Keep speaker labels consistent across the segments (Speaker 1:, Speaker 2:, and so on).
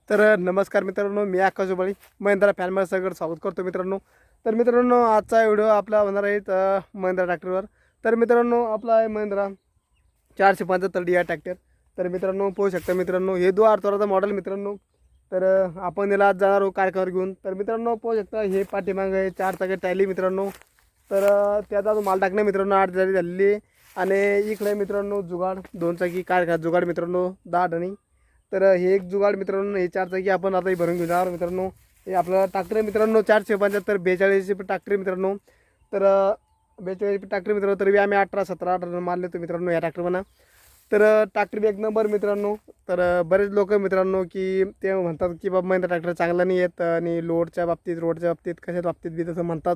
Speaker 1: तर नमस्कार मित्रांनो, मी आकाश जोबळी महिंद्रा फॅनमध्ये सगळं स्वागत करतो मित्रांनो. तर मित्रांनो, आजचा व्हिडिओ आपला होणार आहे महिंद्रा ट्रॅक्टरवर. तर मित्रांनो, आपला आहे महिंद्रा 475 DI ट्रॅक्टर. तर मित्रांनो, पाहू शकता मित्रांनो, हे 2018चा मॉडेल मित्रांनो. तर आपण याला आज जाणार आहोत कारखान्यावर घेऊन. तर मित्रांनो, पाहू शकता हे पाठीमागे 4 चाकी टायली मित्रांनो. तर त्याचा जो माल टाकणे मित्रांनो 8 जारी झालेली. आणि इकडे मित्रांनो जुगाड 2 चाकी कारखान्यात जुगाड मित्रांनो 10 टनी. तर हे एक जुगाड मित्रांनो, हे 4 चाकी आपण आता भरून घेणार मित्रांनो. हे आपलं ट्रॅक्टर मित्रांनो 475 42 ट्रॅक्टर मित्रांनो. तर 42 ट्रॅक्टर मित्रांनो, तरी आम्ही 18-17 मारले होते मित्रांनो या ट्रॅक्टरवरनं. तर ट्रॅक्टर बी एक नंबर मित्रांनो. तर बरेच लोक मित्रांनो की ते म्हणतात की बाबा महिंद्रा ट्रॅक्टर चांगला नाही येत आणि लोडच्या बाबतीत रोडच्या बाबतीत कशाच्या बाबतीत बी तसं म्हणतात.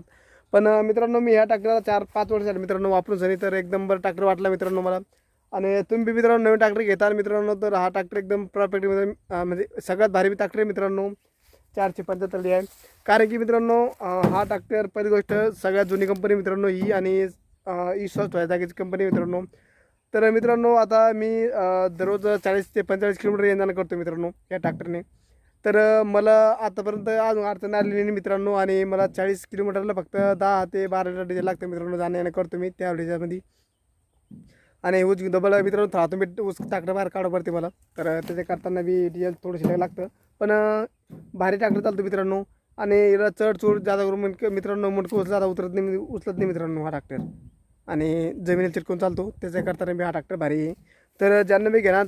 Speaker 1: पण मित्रांनो, मी ह्या ट्रॅक्टरला 4-5 वर्ष झाले मित्रांनो वापरून सनी. तर एक नंबर ट्रॅक्टर वाटला मित्रांनो मला. आणि तुम्ही मित्रांनो नवीन ट्रॅक्टर घेता मित्रांनो, तर हा ट्रॅक्टर एकदम परफेक्ट म्हणजे सगळ्यात भारी ट्रॅक्टर आहे मित्रांनो 475 DI. कारण की मित्रांनो, हा ट्रॅक्टर पहिली गोष्ट सगळ्यात जुनी कंपनी मित्रांनो ही, आणि स्वस्त व्हायच्या जागेची कंपनी मित्रांनो. तर मित्रांनो, आता मी दररोज 40 ते 45 किलोमीटर येणं करतो मित्रांनो या ट्रॅक्टरने. तर मला आतापर्यंत अजून अडचण आलेली नाही मित्रांनो. आणि मला 40 किलोमीटरला फक्त 10 ते 12 लिटर डिझेल लागतं मित्रांनो. जाणं येणं करतो मी त्या डिझेलमध्ये. आणि ऊस डबल मित्रांनो थाळातून मी ऊस ट्रॅक्टर बाहेर काढावं पडते मला. तर त्याच्या करताना बी डिझेल थोडंसं लागतं. पण भारी ट्रॅक्टर चालतो मित्रांनो. आणि याला चढ चूड जादा करून मित्रांनो मुंडकं जादा उतरत नाही, उचलत नाही मित्रांनो हा ट्रॅक्टर. आणि जमिनीला चिटकून चालतो, त्याच्या करताना मी हा ट्रॅक्टर भारी आहे. तर ज्यांना मी घेणार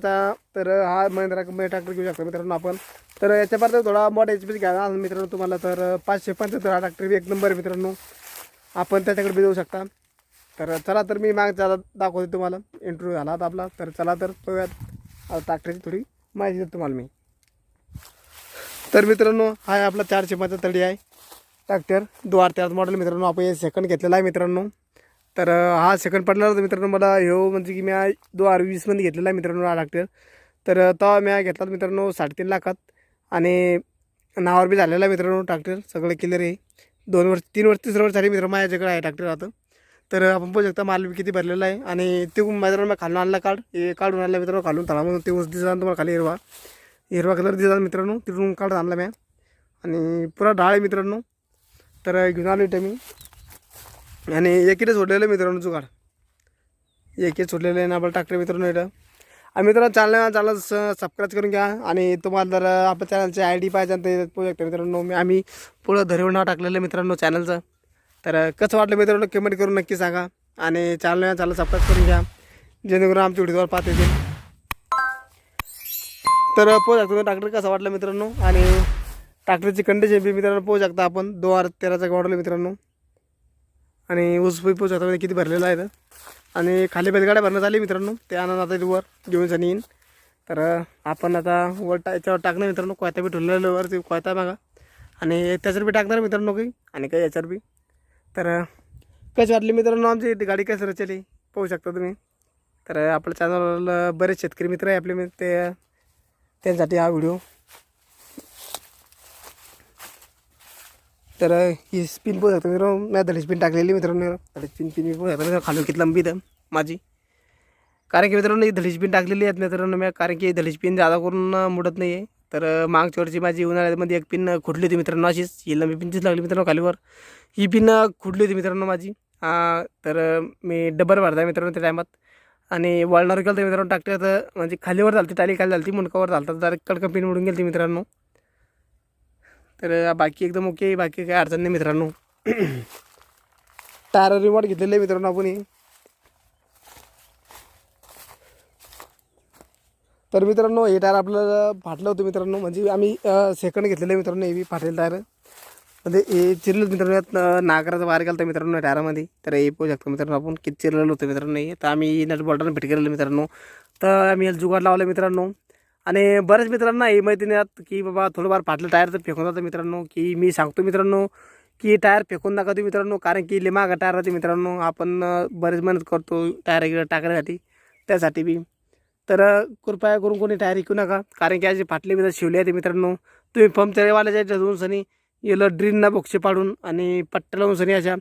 Speaker 1: तर हा महिंद्रा कंपनी ट्रॅक्टर घेऊ शकतो मित्रांनो आपण. तर याच्यापर्यंत थोडा मोठा HP घ्या मित्रांनो तुम्हाला. तर 575 हा ट्रॅक्टर बी एक नंबर आहे मित्रांनो. आपण त्याच्याकडे बी जाऊ शकता. तर चला, तर मी मागचा दाखवते तुम्हाला. इंटरव्ह्यू झाला आता आपला. तर चला, तर बघूयात आता ट्रॅक्टरची थोडी माहिती देतो तुम्हाला मी. तर मित्रांनो, हा आहे आपला 475 DI ट्रॅक्टर 2013 मॉडेल मित्रांनो. आपण हे सेकंड घेतलेला आहे मित्रांनो. तर हा सेकंड पडला होता मित्रांनो मला. ह्यो म्हणजे की मी 2020 घेतलेला आहे मित्रांनो हा ट्रॅक्टर. तर तेव्हा मी घेतला मित्रांनो 3.5 लाखात. आणि नावावर बी झालेला आहे मित्रांनो ट्रॅक्टर. सगळं क्लिअर आहे. 2 वर्ष 3 वर्ष 3 वर्ष झाली मित्रांनो माझ्याकडे आहे ट्रॅक्टर आता. तर आपण पाहू शकता माल किती भरलेला आहे. आणि ते मित्रांनो मी खालून आणला हे काढून आणला मित्रांनो खालून तळामधून. ते ऊस दिसला तुम्हाला खाली हिरवा हिरवा कलर दिसला मित्रांनो. तिथून काढून आणला मी. आणि पुरा डाळ आहे मित्रांनो. तर घेऊन आलो इथं मी. आणि एकीने सोडलेलं मित्रांनो जुगाड. एकीने सोडलेलं आहे ना आपलं ट्रॅक्टर मित्रांनो इथं. आणि मित्रांनो, चॅनल सबस्क्राईब करून घ्या. आणि तुम्हाला जर आपल्या चॅनलची ID पाहिजे तर पाहू शकता मित्रांनो. आम्ही पुढं धरीवर नाव टाकलेलं मित्रांनो चॅनलचं. तर कसं वाटलं मित्रांनो कमेंट करून नक्की सांगा. आणि चॅनल सबस्क्राईब करून घ्या, जेणेकरून आमच्या व्हिडिओवर पाहता येतील. तर पाहू शकता ट्रॅक्टर कसं वाटलं मित्रांनो. आणि ट्रॅक्टरची कंडिशन बी मित्रांनो पाहू शकता आपण. 2013चा मॉडेल मित्रांनो. आणि ऊस बी पाहू शकता किती भरलेला आहे. आणि खाली बैलगाड्या भरण्यात आली मित्रांनो. ते आनंद आता वर घेऊन सनी येईन. तर आपण आता वर याच्यावर टाकणार मित्रांनो. कोयता बी ठेवलेलं वर, ते कोयता बघा. आणि त्याच्यावर बी टाकणार मित्रांनो काही, आणि काही याच्यावर बी. तर कशी वाटली मित्रांनो आमची गाडी कसं रचली पाहू शकता तुम्ही. तर आपल्या चॅनलला बरेच शेतकरी मित्र आहे आपले, ते त्यांसाठी हा व्हिडिओ. तर ही स्पिन पाहू शकता मित्रांनो. मी धडी स्पिन टाकलेली मित्रांनो. धडी स्पिन मी पाहू शकता मित्रांनो खालून किती लंबी आहे माझी. कारण की मित्रांनो ही धडी स्पिन टाकलेली आहेत मित्रांनो मी. कारण की धडी स्पिन जादा करून मुडत नाही आहे. तर मागच्या वर्षी माझी उन्हाळ्यामध्ये एक पिन खुडली होती मित्रांनो अशीच. ही लंबी पिनचीच लागली मित्रांनो खालीवर. ही पिन खुडली होती मित्रांनो माझी. तर मी डबर भरता मित्रांनो त्या टायमात. आणि वळणावर गेलं तर मित्रांनो ट्रॅक्टर तर म्हणजे खालीवर झालती, टाली खाली झालती, मुंडकावर झालता. डायरेक्ट कडकं पिन उडून गेली मित्रांनो. तर बाकी एकदम ओके, बाकी काही अडचण नाही मित्रांनो. टायर रिमोट घेतलेलं आहे मित्रांनो आपण. तर मित्रांनो हे टायर आपल्याला फाटलं होतं मित्रांनो. म्हणजे आम्ही सेकंड घेतलेलं आहे मित्रांनो. हे बी फाटलेलं टायर म्हणजे हे चिरलं मित्रांनो. यात नागराचा वायर गेला मित्रांनो टायरामध्ये. तर हे पाहू शकतो मित्रांनो आपण किती चिरलेलं होतं मित्रांनो. हे तर आम्ही नट बोल्टानं फिट केलेलं मित्रांनो. तर आम्ही याला जुगाड लावलं मित्रांनो. आणि बऱ्याच मित्रांना हे माहिती नाही की बाबा थोडंफार फाटलं टायर तर फेकून जातं मित्रांनो. की मी सांगतो मित्रांनो की टायर फेकून नका देऊ मित्रांनो. कारण की लिमागा टायर राहते मित्रांनो. आपण बरेच मेहनत करतो टायर टाकण्यासाठी, त्यासाठी बी. तर कृपया करून कोणी टायर विकू नका. कारण की असे फाटले बी शिवले आहेत मित्रांनो. तुम्ही पंपचरवाल्याच्या जाऊन सनी याला ड्रिलना बॉक्से पाडून आणि पट्ट्या लावून सनी अशा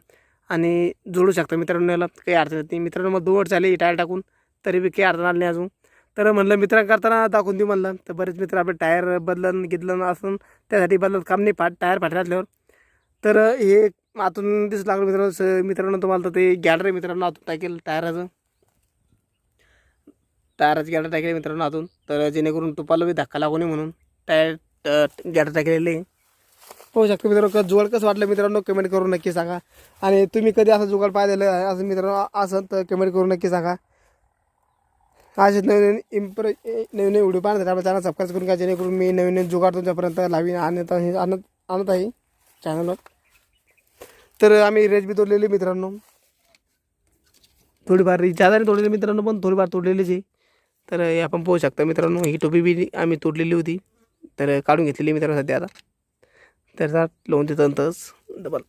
Speaker 1: आणि जोडू शकता मित्रांनो. याला काही अडचण नाही मित्रांनो. मग 2 वर्ष झाले टायर टाकून, तरी बी काही अडचण आली नाही अजून. तर म्हणलं मित्रां करताना दाखवून देऊ म्हणलं. तर बरेच मित्र आपले टायर बदलन असं त्यासाठी बदलत काम नाही टायर फाटले असल्यावर. तर हे आतून दिसू लागलं मित्रांनो तुम्हाला. तर ते गॅलरी मित्रांनो आतून टाकेल टायराचं गॅलरी टाकेल मित्रांनो आतून. तर जेणेकरून टुपाला बी धक्का लागू नये म्हणून टायर गॅलरी टाकलेले होऊ शकतो मित्रांनो. जुगाड कसं वाटलं मित्रांनो कमेंट करून नक्की सांगा. आणि तुम्ही कधी असं जुगाड पाहिलेलं आहे असं मित्रांनो असं तर कमेंट करून नक्की सांगा. असे नवीन नवीन व्हिडिओ पाहण्यासाठी आपल्या चॅनल सबस्क्राईब करून घ्या, जेणेकरून मी नवीन जुगाड तुमच्यापर्यंत लावीन आणत आहे चॅनलवर. तर आम्ही रेज बी तोडलेली मित्रांनो, थोडीफार जादा नाही तोडलेली मित्रांनो, पण थोडीफार तोडलेलीच आहे. तर हे आपण पाहू शकता मित्रांनो, ही टोपी बी आम्ही तोडलेली होती, तर काढून घेतलेली मित्रांनो सध्या आता. तर लावून देतो तंतच डबल.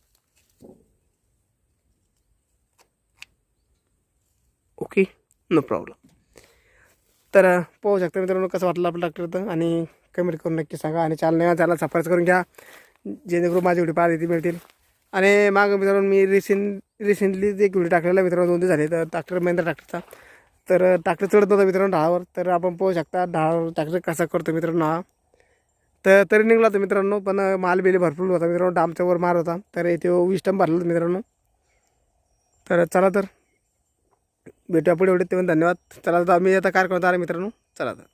Speaker 1: Okay, no problem. तर पाहू शकता मित्रांनो कसं वाटलं आपलं ट्रॅक्टर. आणि कमेंट करून नक्की सांगा. आणि चॅनल सबस्क्राईब करून घ्या, जेणेकरून माझे व्हिडिओ पाहायला मिळतील. आणि मागं मित्रांनो मी रिसेंटली एक व्हिडिओ टाकलेला मित्रांनो 2 दिवस झाले. तर ट्रॅक्टर महिंद्रा ट्रॅक्टरचा. तर ट्रॅक्टर चढत नव्हता मित्रांनो ढाळावर. तर आपण पाहू शकता ढाळावर ट्रॅक्टर कसा करतो मित्रांनो हा. तर तरी निघला होता मित्रांनो, पण माल बिल भरपूर होता मित्रांनो, डामच्या वर मार होता. तर इथे 20 टन भरला होता मित्रांनो. तर चला तर भेटूया पुढे. एवढे ते धन्यवाद. चला तर मी आता कार करतो मित्रांनो. चला तर.